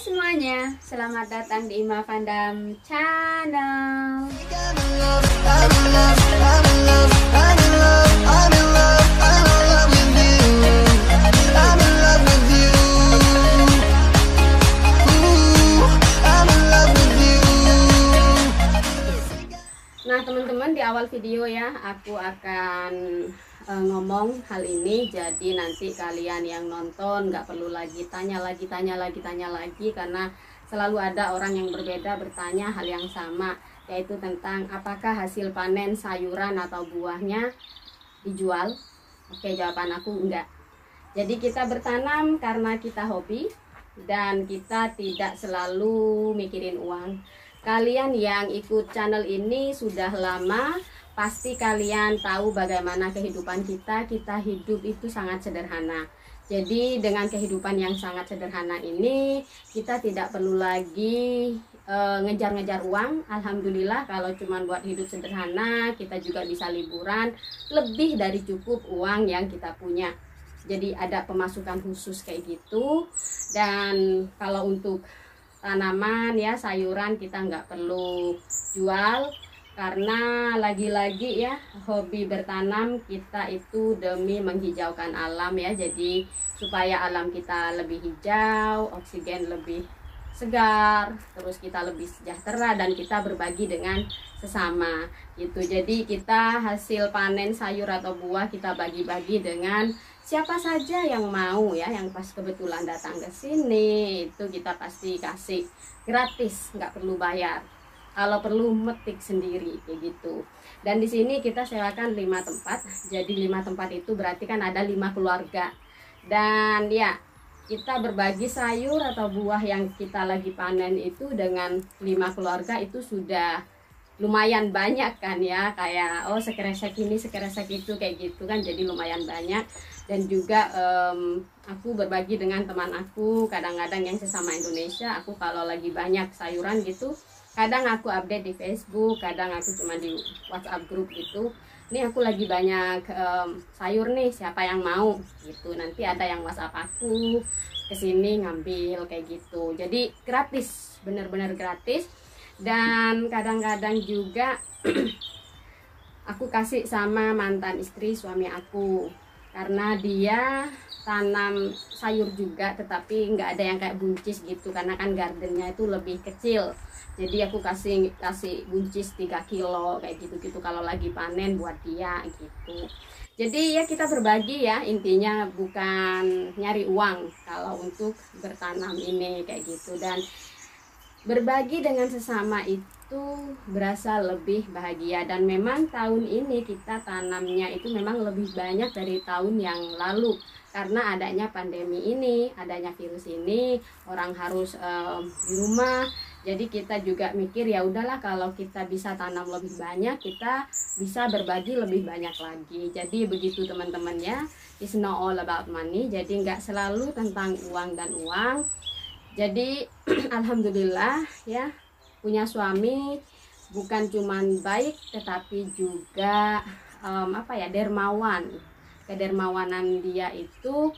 semuanya, selamat datang di Ima Fandam Channel. Nah teman-teman, di awal video ya aku akan ngomong hal ini, jadi nanti kalian yang nonton nggak perlu lagi tanya lagi karena selalu ada orang yang berbeda bertanya hal yang sama, yaitu tentang apakah hasil panen sayuran atau buahnya dijual. Oke, jawaban aku enggak. Jadi kita bertanam karena kita hobi dan kita tidak selalu mikirin uang. Kalian yang ikut channel ini sudah lama, pasti kalian tahu bagaimana kehidupan kita. Kita hidup itu sangat sederhana. Jadi dengan kehidupan yang sangat sederhana ini, kita tidak perlu lagi ngejar-ngejar uang. Alhamdulillah kalau cuma buat hidup sederhana, kita juga bisa liburan, lebih dari cukup uang yang kita punya. Jadi ada pemasukan khusus kayak gitu. Dan kalau untuk tanaman ya, sayuran kita nggak perlu jual, karena lagi-lagi ya hobi bertanam kita itu demi menghijaukan alam ya. Jadi supaya alam kita lebih hijau, oksigen lebih segar, terus kita lebih sejahtera dan kita berbagi dengan sesama gitu. Jadi kita hasil panen sayur atau buah kita bagi-bagi dengan siapa saja yang mau ya, yang pas kebetulan datang ke sini itu kita pasti kasih gratis, nggak perlu bayar. Kalau perlu metik sendiri kayak gitu. Dan di sini kita sewakan 5 tempat. Jadi 5 tempat itu berarti kan ada 5 keluarga. Dan ya kita berbagi sayur atau buah yang kita lagi panen itu dengan 5 keluarga itu sudah lumayan banyak kan ya, kayak oh sekeresek ini sekeresek itu kayak gitu kan, jadi lumayan banyak. Dan juga aku berbagi dengan teman aku, kadang-kadang yang sesama Indonesia. Aku kalau lagi banyak sayuran gitu, kadang aku update di Facebook, kadang aku cuma di WhatsApp grup gitu. Ini aku lagi banyak sayur nih, siapa yang mau gitu. Nanti ada yang WhatsApp aku kesini ngambil kayak gitu. Jadi gratis, bener-bener gratis. Dan kadang-kadang juga aku kasih sama mantan istri suami aku, karena dia tanam sayur juga, tetapi nggak ada yang kayak buncis gitu, karena kan gardennya itu lebih kecil. Jadi aku kasih buncis 3 kilo kayak gitu-gitu kalau lagi panen buat dia gitu. Jadi ya kita berbagi ya, intinya bukan nyari uang kalau untuk bertanam ini kayak gitu. Dan berbagi dengan sesama itu berasa lebih bahagia. Dan memang tahun ini kita tanamnya itu memang lebih banyak dari tahun yang lalu, karena adanya pandemi ini, adanya virus ini, orang harus di rumah. Jadi kita juga mikir ya udahlah, kalau kita bisa tanam lebih banyak, kita bisa berbagi lebih banyak lagi. Jadi begitu teman-teman ya, it's not all about money. Jadi nggak selalu tentang uang dan uang. Jadi alhamdulillah ya, punya suami bukan cuman baik tetapi juga dermawan. Kedermawanan dia itu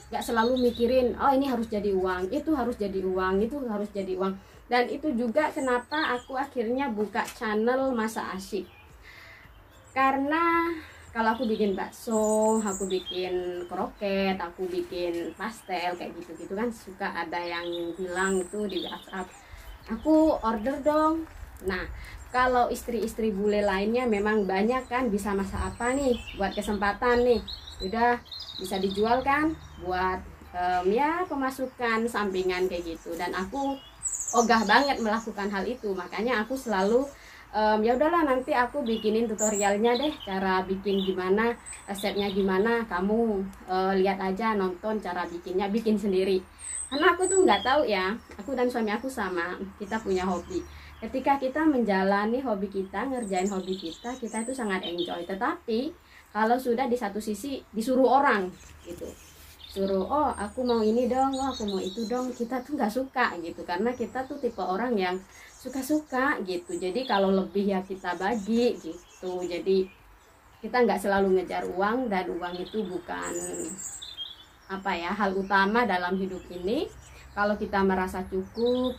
gak selalu mikirin oh ini harus jadi uang, itu harus jadi uang, itu harus jadi uang. Dan itu juga kenapa aku akhirnya buka channel Masa Asyik, karena kalau aku bikin bakso, aku bikin kroket, aku bikin pastel kayak gitu-gitu kan, suka ada yang bilang itu di WhatsApp, aku order dong. Nah kalau istri-istri bule lainnya memang banyak kan, bisa masak apa nih buat kesempatan nih, udah bisa dijual kan buat ya pemasukan sampingan kayak gitu. Dan aku ogah banget melakukan hal itu, makanya aku selalu ya udahlah nanti aku bikinin tutorialnya deh, cara bikin gimana, resepnya gimana, kamu lihat aja, nonton cara bikinnya, bikin sendiri. Karena aku tuh nggak tahu ya, aku dan suami aku sama, kita punya hobi. Ketika kita menjalani hobi kita, ngerjain hobi kita itu sangat enjoy. Tetapi kalau sudah di satu sisi disuruh orang gitu, suruh oh aku mau ini dong, oh aku mau itu dong, kita tuh nggak suka gitu, karena kita tuh tipe orang yang suka-suka gitu. Jadi kalau lebih ya kita bagi gitu. Jadi kita nggak selalu ngejar uang, dan uang itu bukan hal utama dalam hidup ini. kalau kita merasa cukup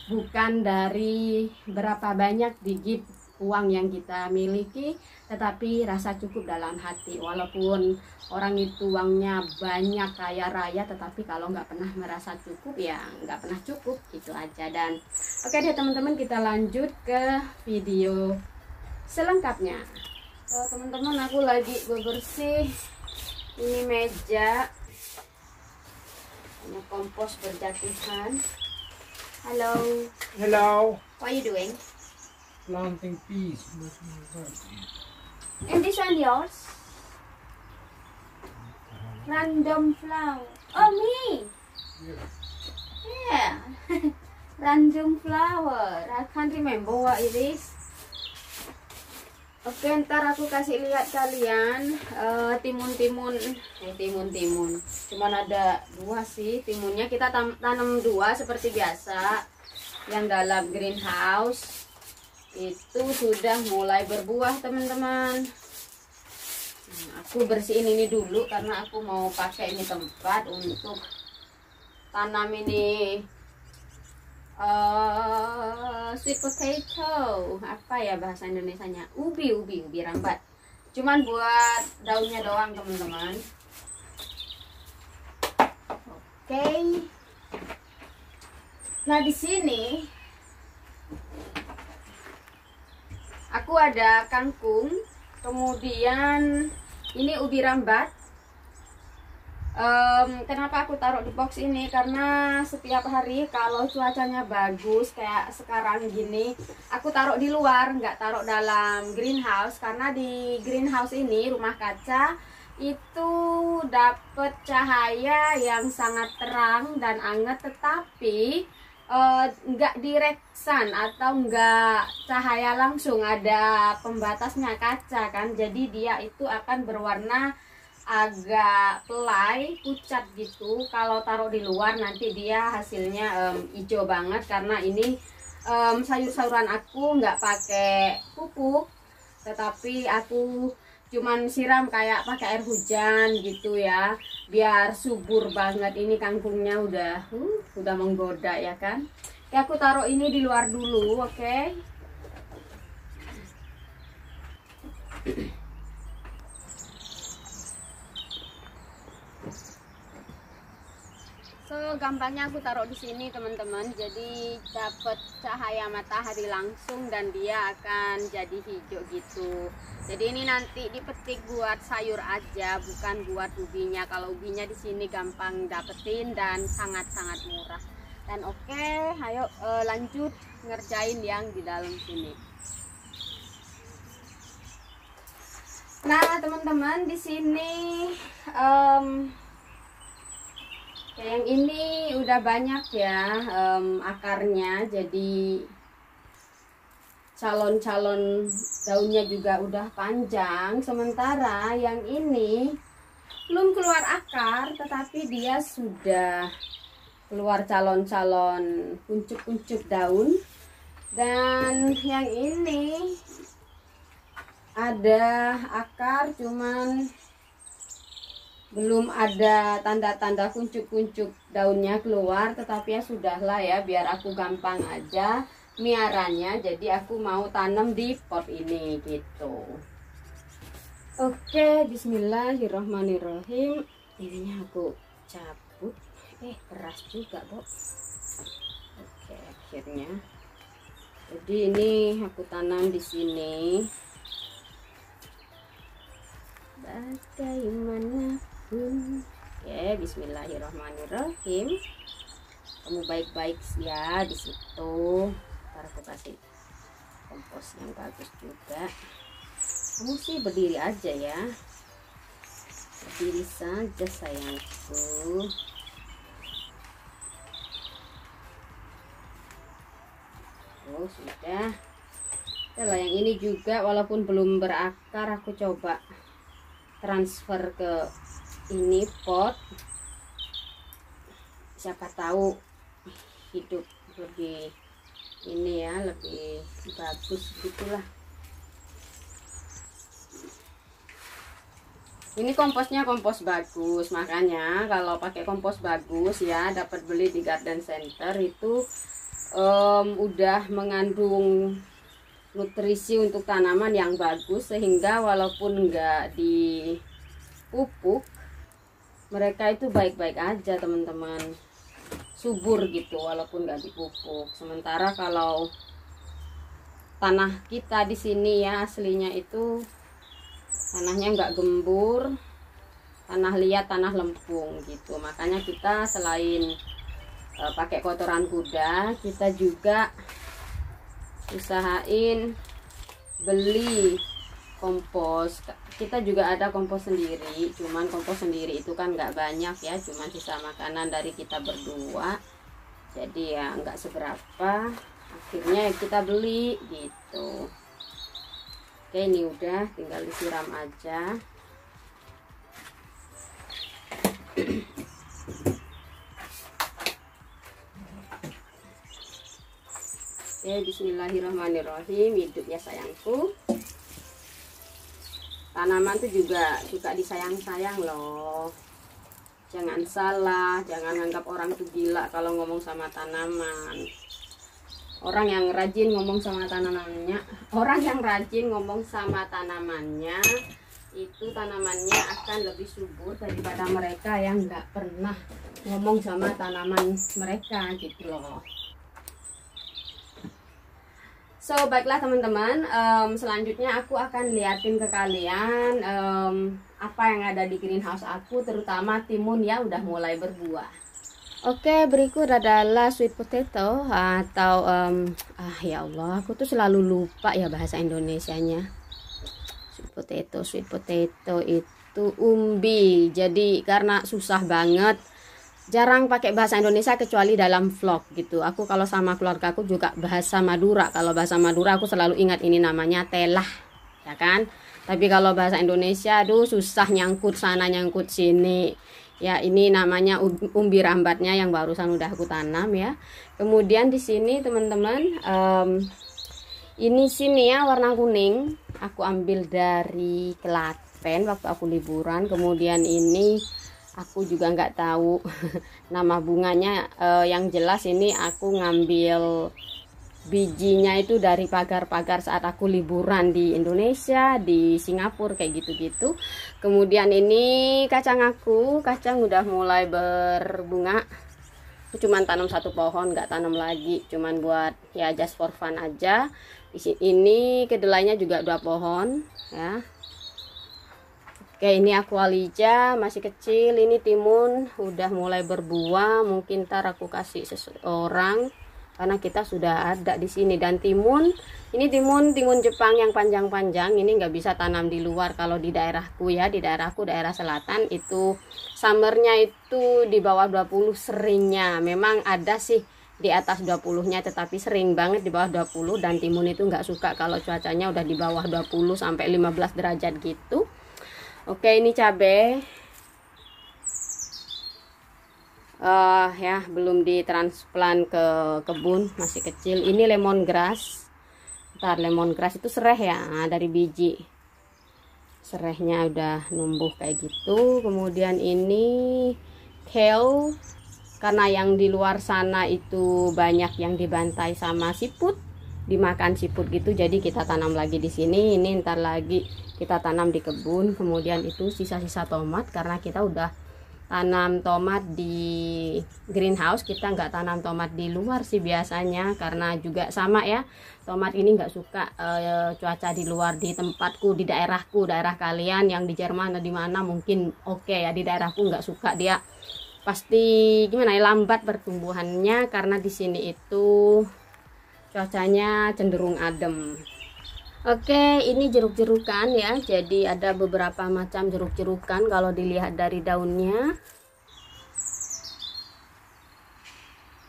bukan dari berapa banyak digit uang yang kita miliki, tetapi rasa cukup dalam hati. Walaupun orang itu uangnya banyak kaya raya, tetapi kalau nggak pernah merasa cukup ya nggak pernah cukup, gitu aja. Dan oke deh teman-teman, kita lanjut ke video selengkapnya. So teman-teman, aku lagi bebersih ini meja, ini kompos berjatuhan. Hello. Hello. What are you doing? Planting peas. And this one yours? Random flower. Oh, me. Yeah. Random flower. I can't remember what it is. Oke, ntar aku kasih lihat kalian timun-timun. Timun-timun. Cuman ada 2 sih timunnya. Kita tanam 2 seperti biasa. Yang dalam greenhouse itu sudah mulai berbuah, teman-teman. Aku bersihin ini dulu karena aku mau pakai ini tempat untuk tanam ini sweet potato, apa ya bahasa Indonesianya, ubi rambat. Cuman buat daunnya doang, teman-teman. Oke. Nah, di sini aku ada kangkung, kemudian ini ubi rambat. Kenapa aku taruh di box ini? Karena setiap hari kalau cuacanya bagus kayak sekarang gini, aku taruh di luar, nggak taruh dalam greenhouse. Karena di greenhouse ini, rumah kaca, itu dapat cahaya yang sangat terang dan hangat, tetapi nggak direct sun atau nggak cahaya langsung, ada pembatasnya kaca kan, jadi dia itu akan berwarna agak pelai, pucat gitu. Kalau taruh di luar nanti dia hasilnya hijau banget, karena ini sayur-sayuran aku nggak pakai pupuk, tetapi aku cuman siram kayak pakai air hujan gitu ya, biar subur banget. Ini kangkungnya udah menggoda ya kan. Oke, aku taruh ini di luar dulu, oke. So gampangnya aku taruh di sini, teman-teman, jadi dapat cahaya matahari langsung dan dia akan jadi hijau gitu. Jadi ini nanti dipetik buat sayur aja, bukan buat ubinya. Kalau ubinya di sini gampang dapetin dan sangat-sangat murah. Dan oke, ayo lanjut ngerjain yang di dalam sini. Nah, teman-teman, di sini yang ini udah banyak ya akarnya, jadi calon-calon daunnya juga udah panjang. Sementara yang ini belum keluar akar, tetapi dia sudah keluar calon-calon kuncup-kuncup daun. Dan yang ini ada akar, cuman belum ada tanda-tanda kuncup-kuncup daunnya keluar, tetapi ya sudahlah ya, biar aku gampang aja miaranya. Jadi aku mau tanam di pot ini gitu. Oke, bismillahirrahmanirrahim. Ininya aku cabut. Keras juga, Bo. Oke, akhirnya. Jadi ini aku tanam di sini. Bagaimanapun. Oke, bismillahirrahmanirrahim. Kamu baik-baik ya di situ. Ntar aku kasih kompos yang bagus juga. Kamu sih berdiri aja ya. Berdiri saja sayangku. Oh, sudah. Kalau yang ini juga walaupun belum berakar, aku coba transfer ke ini pot. Siapa tahu hidup lebih ini ya, lebih bagus gitulah. Ini komposnya kompos bagus, makanya kalau pakai kompos bagus ya dapat beli di garden center itu udah mengandung nutrisi untuk tanaman yang bagus, sehingga walaupun nggak dipupuk mereka itu baik-baik aja teman-teman, subur gitu walaupun nggak dipupuk. Sementara kalau tanah kita di sini ya aslinya itu tanahnya nggak gembur, tanah liat, tanah lempung gitu. Makanya kita selain pakai kotoran kuda, kita juga usahain beli kompos. Kita juga ada kompos sendiri, cuman kompos sendiri itu kan nggak banyak ya, cuman sisa makanan dari kita berdua, jadi ya nggak seberapa. Akhirnya kita beli gitu. Oke, ini udah tinggal disiram aja. Oke, bismillahirrahmanirrahim. Hidup ya sayangku. Tanaman tuh juga suka disayang-sayang loh. Jangan salah, jangan anggap orang tuh gila kalau ngomong sama tanaman. Orang yang rajin ngomong sama tanamannya, itu tanamannya akan lebih subur daripada mereka yang nggak pernah ngomong sama tanaman mereka gitu loh. So baiklah teman-teman, selanjutnya aku akan liatin ke kalian apa yang ada di greenhouse aku, terutama timun ya udah mulai berbuah. Oke, berikut adalah sweet potato atau ya Allah, aku tuh selalu lupa ya bahasa Indonesianya. Sweet potato itu umbi. Jadi karena susah banget, jarang pakai bahasa Indonesia kecuali dalam vlog gitu. Aku kalau sama keluarga aku juga bahasa Madura. Kalau bahasa Madura aku selalu ingat ini namanya telah, ya kan? Tapi kalau bahasa Indonesia aduh susah, nyangkut sana nyangkut sini. Ya, ini namanya umbi rambatnya yang barusan udah aku tanam ya. Kemudian di sini teman-teman, ini sini ya warna kuning, aku ambil dari Klaten waktu aku liburan. Kemudian ini aku juga nggak tahu nama bunganya, yang jelas ini aku ngambil bijinya itu dari pagar-pagar saat aku liburan di Indonesia, di Singapura kayak gitu-gitu. Kemudian ini kacang udah mulai berbunga. Aku cuman tanam satu pohon, nggak tanam lagi, cuman buat ya just for fun aja. Di sini kedelainya juga 2 pohon ya. Oke, ini aqualija masih kecil, ini timun udah mulai berbuah, mungkin ntar aku kasih seseorang karena kita sudah ada di sini. Dan timun, ini timun Jepang yang panjang-panjang, ini nggak bisa tanam di luar. Kalau di daerahku ya, di daerahku daerah selatan itu summernya itu di bawah 20 seringnya. Memang ada sih di atas 20-nya, tetapi sering banget di bawah 20. Dan timun itu nggak suka kalau cuacanya udah di bawah 20 sampai 15 derajat gitu. Oke, ini cabai. Ya belum ditransplant ke kebun, masih kecil. Ini lemongrass. Ntar lemongrass itu sereh ya, dari biji serehnya udah numbuh kayak gitu. Kemudian ini kale, karena yang di luar sana itu banyak yang dibantai sama siput, dimakan siput gitu, jadi kita tanam lagi di sini. Ini ntar lagi kita tanam di kebun. Kemudian itu sisa-sisa tomat, karena kita udah tanam tomat di greenhouse, kita nggak tanam tomat di luar sih biasanya, karena juga sama ya, tomat ini nggak suka cuaca di luar. Di tempatku, di daerahku, daerah kalian yang di Jerman atau di mana mungkin oke ya, di daerahku nggak suka, dia pasti gimana ya, lambat pertumbuhannya, karena di sini itu cuacanya cenderung adem. Oke, ini jeruk-jerukan ya. Jadi ada beberapa macam jeruk-jerukan kalau dilihat dari daunnya.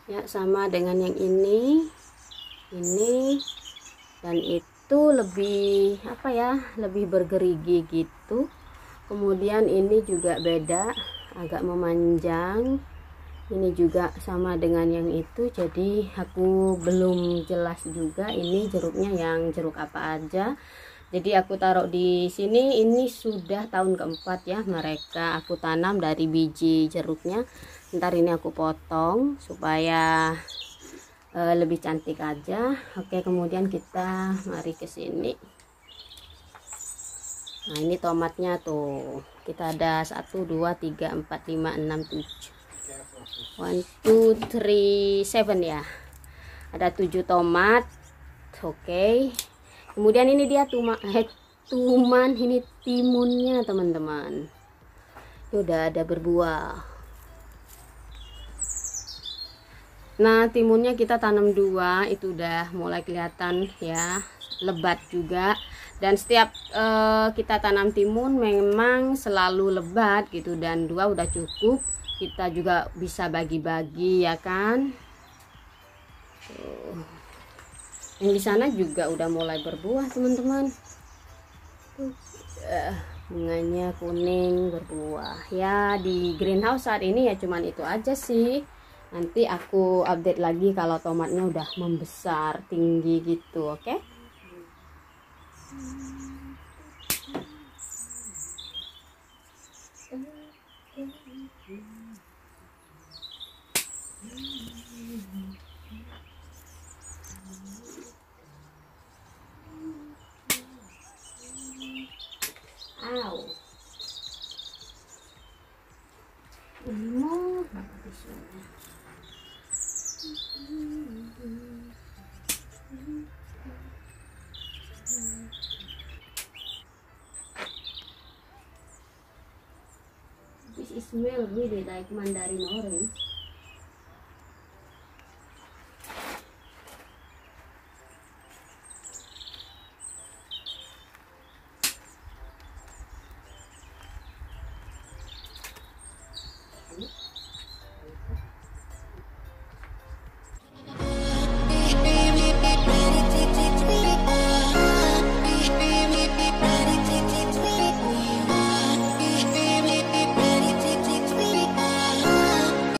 Ya, sama dengan yang ini dan itu lebih apa ya? Lebih bergerigi gitu. Kemudian ini juga beda, agak memanjang. Ini juga sama dengan yang itu, jadi aku belum jelas juga ini jeruknya yang jeruk apa aja. Jadi aku taruh di sini, ini sudah tahun keempat ya mereka aku tanam dari biji jeruknya. Ntar ini aku potong supaya lebih cantik aja. Oke, kemudian kita mari ke sini. Nah, ini tomatnya tuh. Kita ada 1 2 3 4 5 6 7. 1 2 3 7 ya. Ada 7 tomat. Oke. Kemudian ini dia tuman, ini timunnya teman-teman. Udah ada berbuah. Nah, timunnya kita tanam 2, itu udah mulai kelihatan ya, lebat juga. Dan setiap kita tanam timun memang selalu lebat gitu, dan 2 udah cukup. Kita juga bisa bagi-bagi ya kan. Tuh. Yang di sana juga udah mulai berbuah teman-teman. Bunganya kuning berbuah. Ya di greenhouse saat ini ya cuman itu aja sih. Nanti aku update lagi kalau tomatnya udah membesar tinggi gitu, oke? Ow. Mau di sini. This smell really like mandarin orange.